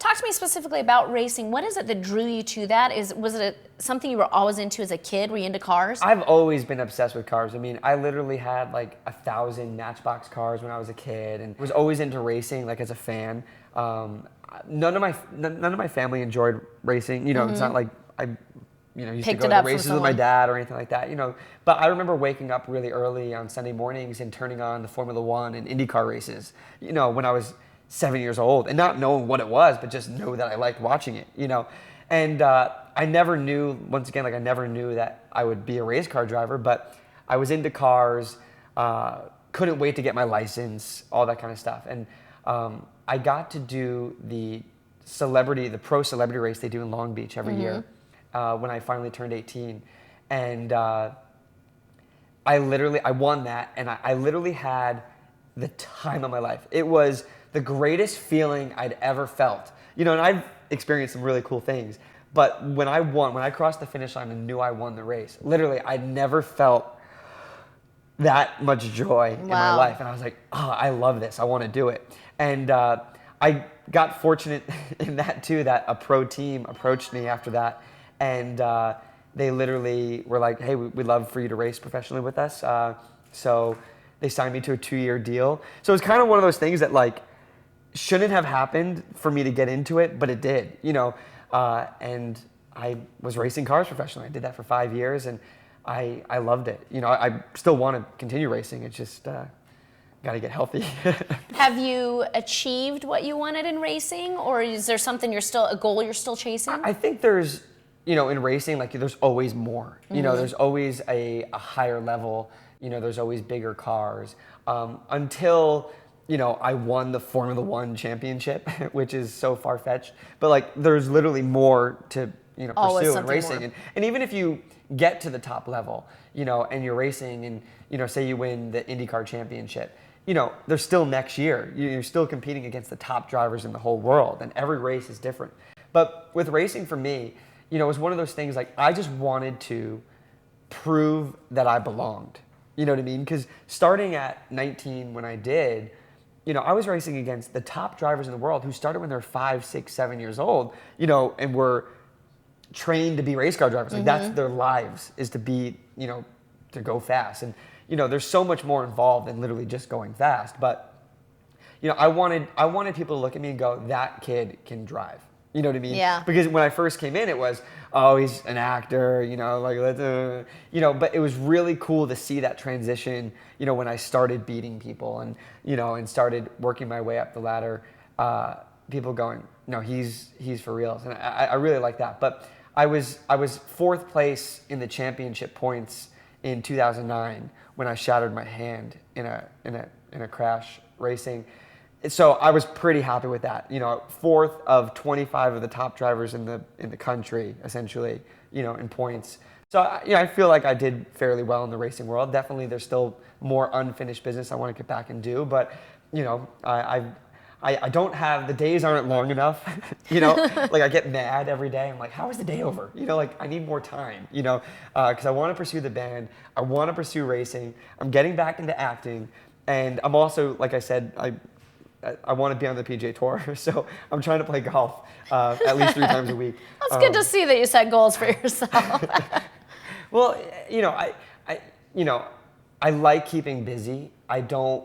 Talk to me specifically about racing. What is it that drew you to that? Was it something you were always into as a kid? Were you into cars? I've always been obsessed with cars. I mean, I literally had like 1,000 Matchbox cars when I was a kid, and was always into racing, like as a fan. None of my family enjoyed racing. You know, it's not like I used to go to races with my dad or anything like that. You know, but I remember waking up really early on Sunday mornings and turning on the Formula One and IndyCar races. You know, when I was 7 years old, and not knowing what it was, but just know that I liked watching it. You know, and I never knew. Once again, like I never knew that I would be a race car driver, but I was into cars. Couldn't wait to get my license, all that kind of stuff, and I got to do the pro celebrity race they do in Long Beach every year. When I finally turned 18, and I won that, and I literally had the time of my life. It was the greatest feeling I'd ever felt. You know, and I've experienced some really cool things, but when I crossed the finish line and knew I won the race, literally I'd never felt that much joy in my life, and I was like, oh, I love this, I want to do it. And I got fortunate in that too, that a pro team approached me after that, and they literally were like, hey, we'd love for you to race professionally with us. So they signed me to a 2-year deal. So it was kind of one of those things that like shouldn't have happened for me to get into it, but it did, you know. And I was racing cars professionally. I did that for 5 years, and I loved it. You know, I still want to continue racing. It's just got to get healthy. Have you achieved what you wanted in racing, or is there something a goal you're still chasing? I think there's, you know, in racing, like there's always more. You know, there's always a higher level. You know, there's always bigger cars. Until, you know, I won the Formula One championship, which is so far-fetched. But like, there's literally more to, you know, pursue in racing. And even if you get to the top level, you know, and you're racing, and you know, say you win the IndyCar championship, you know, there's still next year. You're still competing against the top drivers in the whole world, and every race is different. But with racing, for me, you know, it was one of those things, like I just wanted to prove that I belonged. You know what I mean? Because starting at 19 when I did, you know, I was racing against the top drivers in the world who started when they're 5, 6, 7 years old, you know, and were trained to be race car drivers. Like that's their lives, is to be, you know, to go fast. And, you know, there's so much more involved than literally just going fast. But, you know, I wanted people to look at me and go, that kid can drive. You know what I mean? Yeah. Because when I first came in, it was, oh, he's an actor, you know, like, you know, but it was really cool to see that transition, you know, when I started beating people and, you know, and started working my way up the ladder, people going, no, he's for real. And I really like that. But I was 4th place in the championship points in 2009 when I shattered my hand in a crash racing. So I was pretty happy with that. You know, 4th of 25 of the top drivers in the country, essentially, you know, in points. So, you know, I feel like I did fairly well in the racing world. Definitely, there's still more unfinished business I want to get back and do. But, you know, I don't have, the days aren't long enough. You know, like I get mad every day. I'm like, how is the day over? You know, like I need more time, you know, because I want to pursue the band. I want to pursue racing. I'm getting back into acting. And I'm also, like I said, I want to be on the PGA Tour, so I'm trying to play golf at least 3 times a week. It's good to see that you set goals for yourself. Well, you know, I like keeping busy. I don't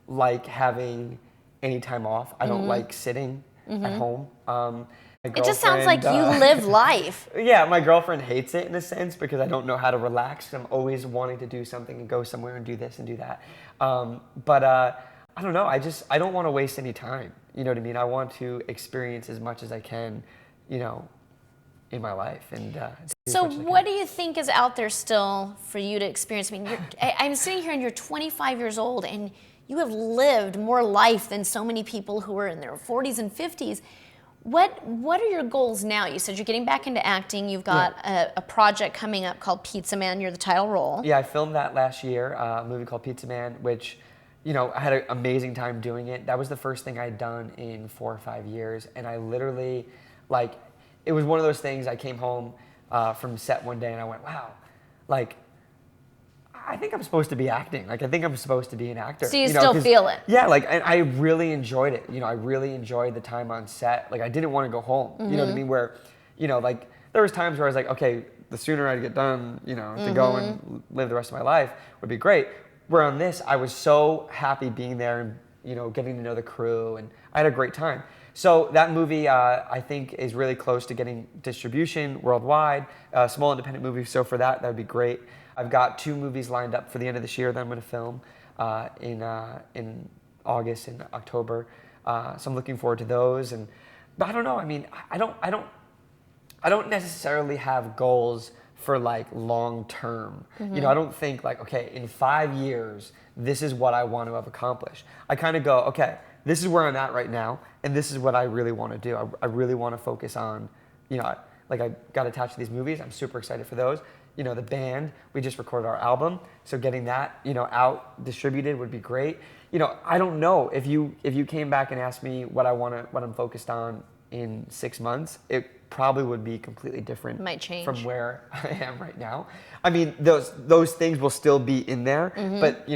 like having any time off. I don't like sitting at home. It just sounds like you live life. Yeah, my girlfriend hates it in a sense because I don't know how to relax. I'm always wanting to do something and go somewhere and do this and do that. But I don't know. I don't want to waste any time. You know what I mean? I want to experience as much as I can, you know, in my life. And so what do you think is out there still for you to experience? I mean, I'm sitting here and you're 25 years old and you have lived more life than so many people who are in their 40s and 50s. What are your goals now? You said you're getting back into acting. You've got a project coming up called Pizza Man. You're the title role. Yeah, I filmed that last year, a movie called Pizza Man, which, you know, I had an amazing time doing it. That was the first thing I'd done in 4 or 5 years. And I literally, like, it was one of those things. I came home from set one day and I went, wow, like, I think I'm supposed to be acting. Like, I think I'm supposed to be an actor. So you still feel it? Yeah, like, and I really enjoyed it. I really enjoyed the time on set. Like, I didn't want to go home. You know what I mean? Where, like, there was times where I was like, okay, the sooner I get done, to go and live the rest of my life would be great. Where on this, I was so happy being there and, getting to know the crew, and I had a great time. So that movie, I think, is really close to getting distribution worldwide, small independent movie. So for that would be great. I've got 2 movies lined up for the end of this year that I'm going to film in August and October. So I'm looking forward to those. But I don't know. I mean, I don't necessarily have goals for like long term. I don't think like, okay, in 5 years, this is what I want to have accomplished. I kind of go, okay, this is where I'm at right now, and this is what I really want to do. I really want to focus on, like I got attached to these movies. I'm super excited for those. The band, we just recorded our album, so getting that, out distributed would be great. I don't know if you came back and asked me what I'm focused on in 6 months, it probably would be completely different. Might change from where I am right now. I mean, those things will still be in there, but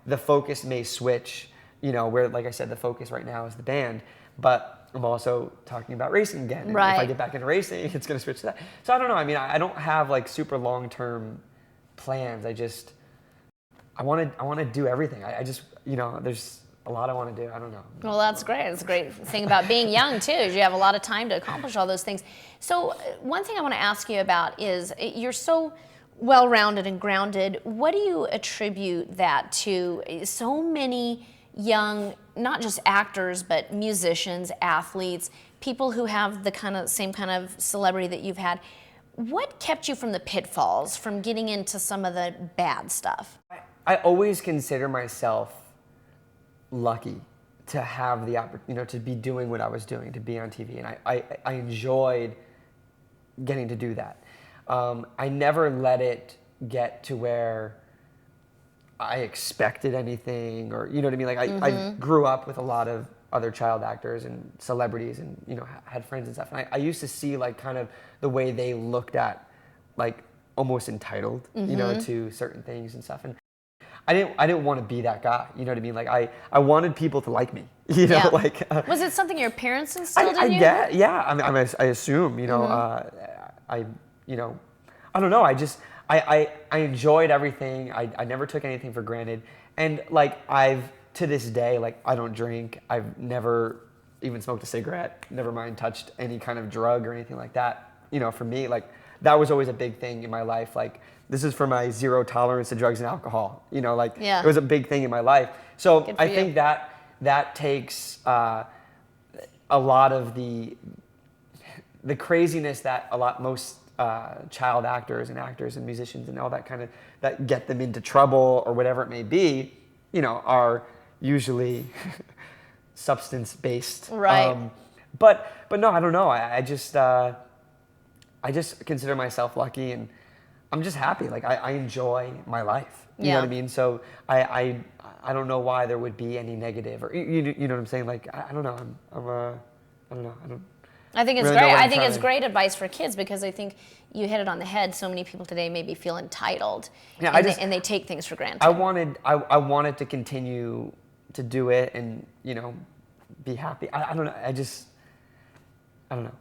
the focus may switch. Where, like I said, the focus right now is the band, but I'm also talking about racing again. And right. If I get back into racing, it's going to switch to that. So I don't know. I mean, I don't have like super long-term plans. I want to do everything. I just, there's a lot I want to do. I don't know. Well, that's great. It's a great thing about being young too, is you have a lot of time to accomplish all those things. So one thing I want to ask you about is you're so well-rounded and grounded. What do you attribute that to? So many young, not just actors, but musicians, athletes, people who have the same kind of celebrity that you've had. What kept you from the pitfalls, from getting into some of the bad stuff? I always consider myself lucky to have the opportunity, to be doing what I was doing, to be on TV, and I enjoyed getting to do that. I never let it get to where I expected anything, or you know what I mean. Like I grew up with a lot of other child actors and celebrities, and had friends and stuff. And I used to see like kind of the way they looked at, like almost entitled, to certain things and stuff. And I didn't want to be that guy. You know what I mean? Like I wanted people to like me. Like was it something your parents instilled in you? Yeah. I mean, I assume. I don't know. I enjoyed everything. I never took anything for granted. And like to this day, like I don't drink. I've never even smoked a cigarette, never mind touched any kind of drug or anything like that. For me, like that was always a big thing in my life. Like this is for my zero tolerance to drugs and alcohol. It was a big thing in my life. So I think that takes a lot of the craziness that most child actors and musicians and all that kind of, that get them into trouble or whatever it may be, are usually substance based. Right. But no, I don't know. I just consider myself lucky, and I'm just happy. Like I enjoy my life. You know what I mean? So I don't know why there would be any negative, or you know what I'm saying? Like I don't know. I don't know. I think it's really great. I think it's great advice for kids, because I think you hit it on the head. So many people today maybe feel entitled, and they take things for granted. I wanted to continue to do it and be happy. I don't know. I don't know.